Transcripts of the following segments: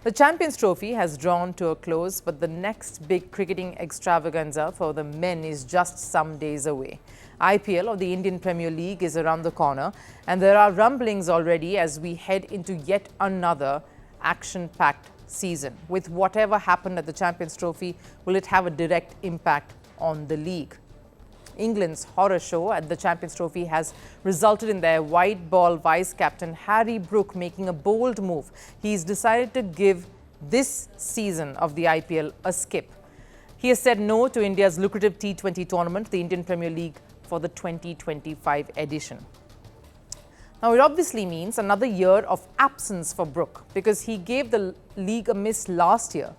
The Champions Trophy has drawn to a close, but the next big cricketing extravaganza for the men is just some days away. IPL, or the Indian Premier League, is around the corner, and there are rumblings already as we head into yet another action-packed season. With whatever happened at the Champions Trophy, will it have a direct impact on the league? England's horror show at the Champions Trophy has resulted in their white ball vice-captain Harry Brook making a bold move. He's decided to give this season of the IPL a skip. He has said no to India's lucrative T20 tournament, the Indian Premier League, for the 2025 edition. Now, it obviously means another year of absence for Brook because he gave the league a miss last year,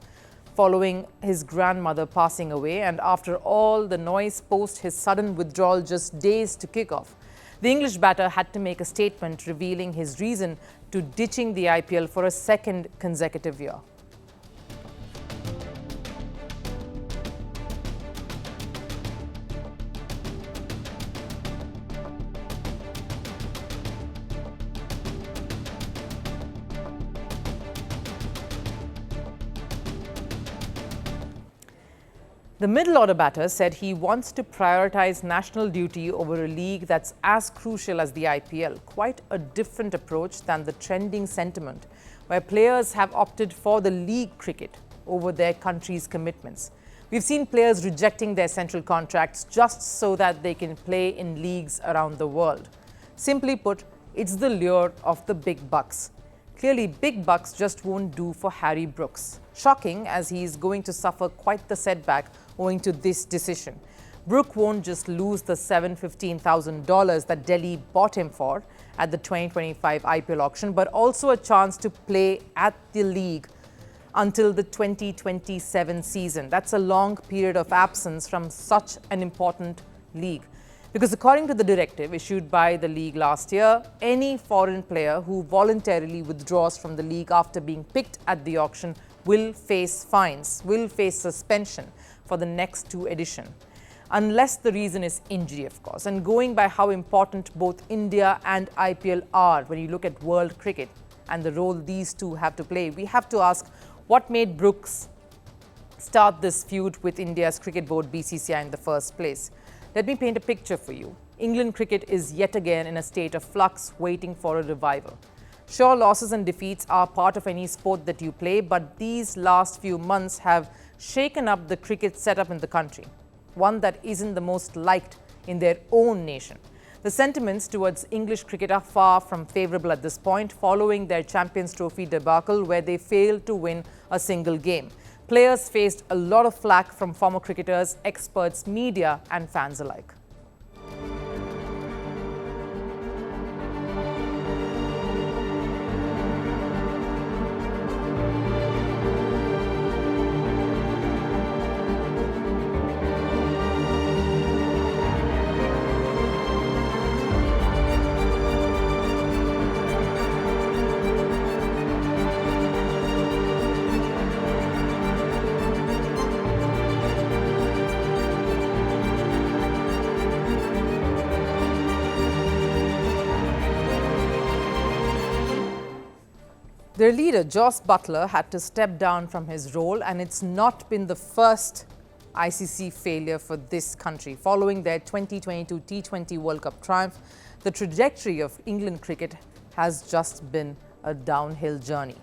following his grandmother passing away, and after all the noise post his sudden withdrawal just days to kick off. The English batter had to make a statement revealing his reason to ditching the IPL for a second consecutive year. The middle-order batter said he wants to prioritise national duty over a league that's as crucial as the IPL. Quite a different approach than the trending sentiment, where players have opted for the league cricket over their country's commitments. We've seen players rejecting their central contracts just so that they can play in leagues around the world. Simply put, it's the lure of the big bucks. Clearly, big bucks just won't do for Harry Brooks. Shocking, as he's going to suffer quite the setback owing to this decision. Brook won't just lose the $715,000 that Delhi bought him for at the 2025 IPL auction, but also a chance to play at the league until the 2027 season. That's a long period of absence from such an important league. Because according to the directive issued by the league last year, any foreign player who voluntarily withdraws from the league after being picked at the auction will face fines, will face suspension for the next two editions, unless the reason is injury, of course. And going by how important both India and IPL are when you look at world cricket and the role these two have to play, we have to ask what made Brooks start this feud with India's cricket board BCCI in the first place. Let me paint a picture for you. England cricket is yet again in a state of flux, waiting for a revival. Sure, losses and defeats are part of any sport that you play, but these last few months have shaken up the cricket setup in the country, one that isn't the most liked in their own nation. The sentiments towards English cricket are far from favourable at this point, following their Champions Trophy debacle where they failed to win a single game. Players faced a lot of flack from former cricketers, experts, media and fans alike. Their leader, Jos Buttler, had to step down from his role, and it's not been the first ICC failure for this country. Following their 2022 T20 World Cup triumph, the trajectory of England cricket has just been a downhill journey.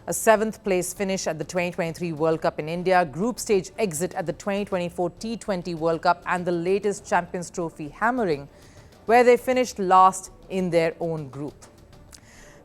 A 7th place finish at the 2023 World Cup in India, group stage exit at the 2024 T20 World Cup, and the latest Champions Trophy hammering, where they finished last in their own group.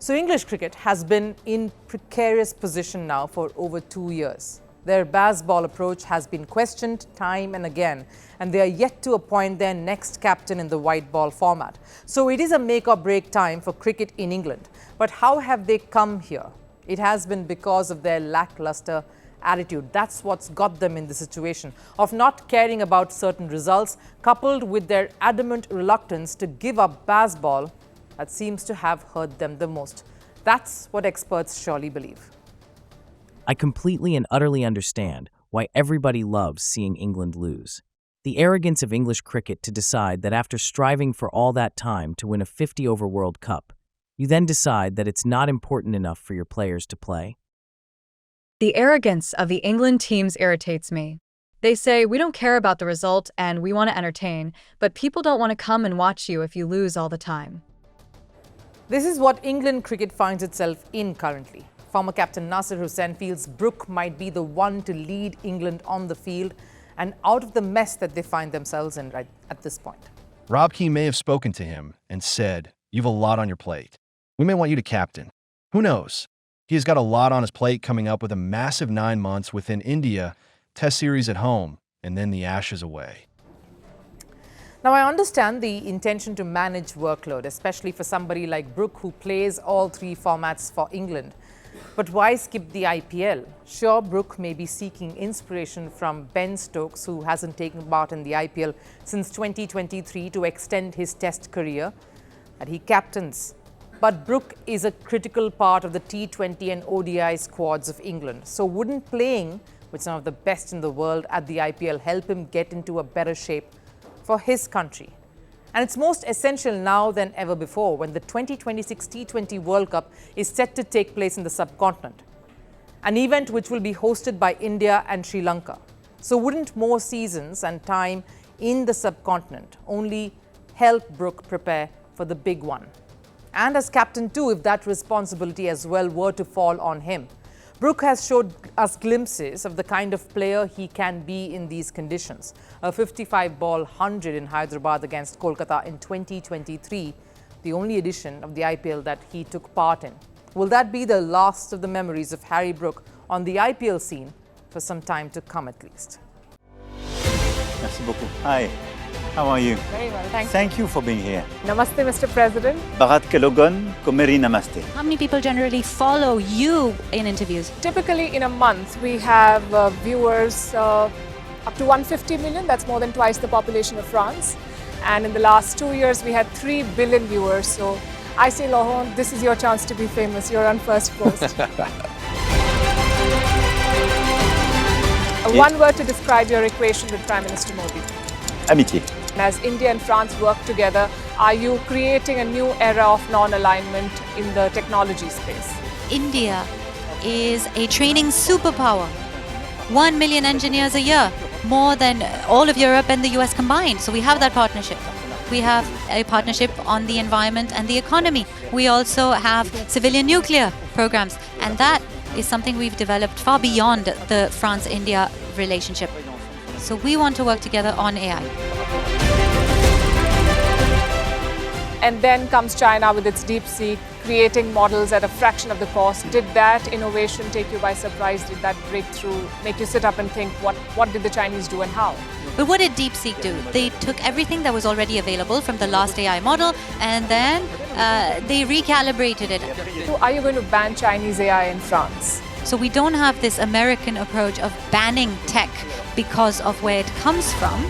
So English cricket has been in precarious position now for over 2 years. Their baseball approach has been questioned time and again, and they are yet to appoint their next captain in the white ball format. So it is a make or break time for cricket in England. But how have they come here? It has been because of their lackluster attitude. That's what's got them in the situation of not caring about certain results, coupled with their adamant reluctance to give up baseball that seems to have hurt them the most. That's what experts surely believe. I completely and utterly understand why everybody loves seeing England lose. The arrogance of English cricket to decide that after striving for all that time to win a 50-over World Cup, you then decide that it's not important enough for your players to play. The arrogance of the England teams irritates me. They say, we don't care about the result and we want to entertain, but people don't want to come and watch you if you lose all the time. This is what England cricket finds itself in currently. Former captain Nasser Hussain feels Brook might be the one to lead England on the field and out of the mess that they find themselves in right at this point. Rob Key may have spoken to him and said, "You have a lot on your plate. We may want you to captain." Who knows? He has got a lot on his plate coming up with a massive 9 months within India, Test series at home, and then the Ashes away. Now, I understand the intention to manage workload, especially for somebody like Brook who plays all 3 formats for England. But why skip the IPL? Sure, Brook may be seeking inspiration from Ben Stokes, who hasn't taken part in the IPL since 2023 to extend his Test career, that he captains. But Brook is a critical part of the T20 and ODI squads of England. So wouldn't playing with some of the best in the world at the IPL help him get into a better shape for his country? And it's most essential now than ever before when the 2026 T20 World Cup is set to take place in the subcontinent, an event which will be hosted by India and Sri Lanka. So wouldn't more seasons and time in the subcontinent only help Brook prepare for the big one? And as captain too, if that responsibility as well were to fall on him. Brook has showed us glimpses of the kind of player he can be in these conditions. A 55-ball 100 in Hyderabad against Kolkata in 2023, the only edition of the IPL that he took part in. Will that be the last of the memories of Harry Brook on the IPL scene for some time to come at least? Merci beaucoup. Hi, how are you? Very well, thank you. Thank you for being here. Namaste, Mr. President. Bharat ke logon ko meri namaste. How many people generally follow you in interviews? Typically in a month, we have viewers up to 150 million. That's more than twice the population of France. And in the last 2 years, we had 3 billion viewers. So I say, Laurent, this is your chance to be famous. You're on first post. One word to describe your equation with Prime Minister Modi. Amitié. As India and France work together, are you creating a new era of non-alignment in the technology space? India is a training superpower. 1 million engineers a year, more than all of Europe and the US combined. So we have that partnership. We have a partnership on the environment and the economy. We also have civilian nuclear programs, and that is something we've developed far beyond the France-India relationship. So we want to work together on AI. And then comes China with its DeepSeek, creating models at a fraction of the cost. Did that innovation take you by surprise? Did that breakthrough make you sit up and think, what did the Chinese do and how? But what did DeepSeek do? They took everything that was already available from the last AI model, and then they recalibrated it. So are you going to ban Chinese AI in France? So we don't have this American approach of banning tech because of where it comes from.